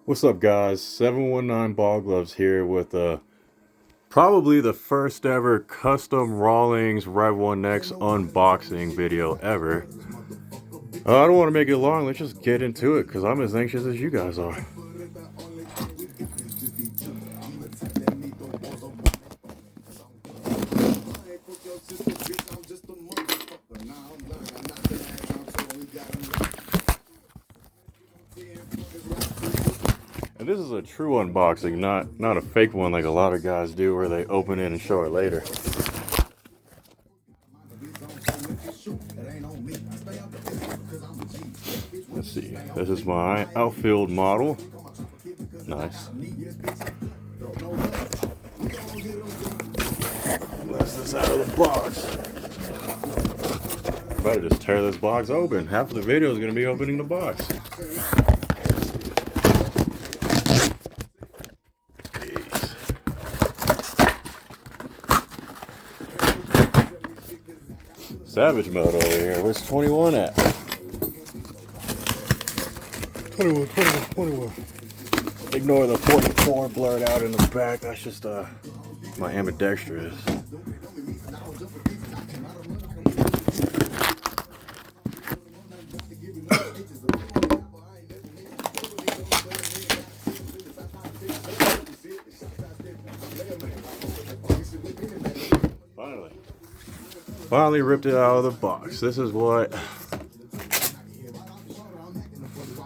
What's up, guys? 719 Ball Gloves here with probably the first ever custom Rawlings rev1x unboxing video ever. I don't want to make it long. Let's just get into it because I'm as anxious as you guys are. And this is a true unboxing, not a fake one like a lot of guys do where they open it and show it later. Let's see. This is my outfield model. Nice. Blast this out of the box. Better just tear this box open. Half of the video is going to be opening the box. Savage mode over here. Where's 21 at? 21. Ignore the 44 blurred out in the back. That's just my ambidextrous. Finally ripped it out of the box. This is what...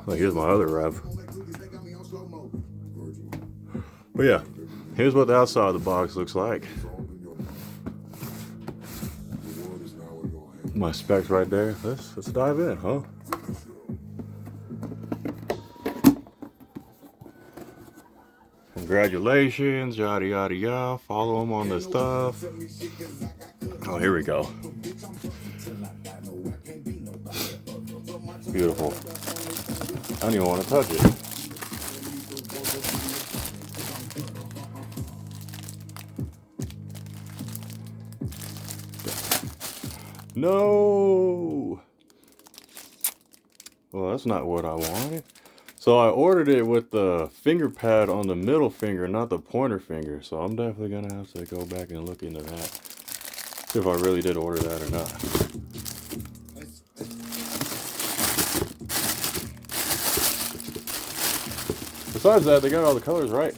Look, here's my other rev. But yeah, here's what the outside of the box looks like. My specs right there. Let's dive in, huh? Congratulations, yada yada yada. Follow them on the stuff. Oh, here we go. Beautiful. I don't even want to touch it. No! Well, that's not what I wanted. So I ordered it with the finger pad on the middle finger, not the pointer finger. So I'm definitely gonna have to go back and look into that. See if I really did order that or not. Besides that, they got all the colors right.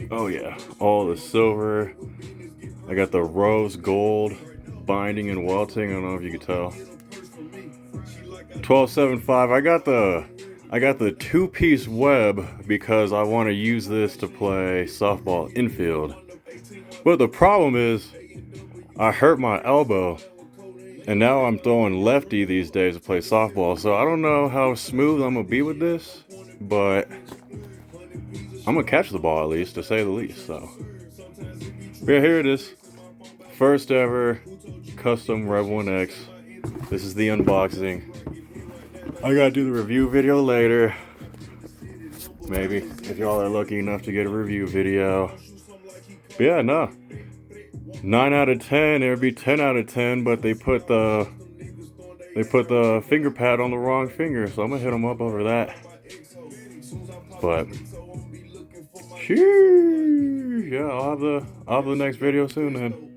Oh yeah, all the silver. I got the rose gold binding and welting. I don't know if you can tell. 1275. I got the two-piece web because I want to use this to play softball infield. But the problem is I hurt my elbow and now I'm throwing lefty these days to play softball. So I don't know how smooth I'm gonna be with this, but I'm gonna catch the ball at least, to say the least. So yeah, here it is. First ever custom rev1x. This is the unboxing. I gotta do the review video later. Maybe, if y'all are lucky enough to get a review video. But yeah, no. 9 out of 10, it would be 10 out of 10, but they put the finger pad on the wrong finger, so I'm gonna hit them up over that. But sheesh, yeah, I'll have the next video soon then.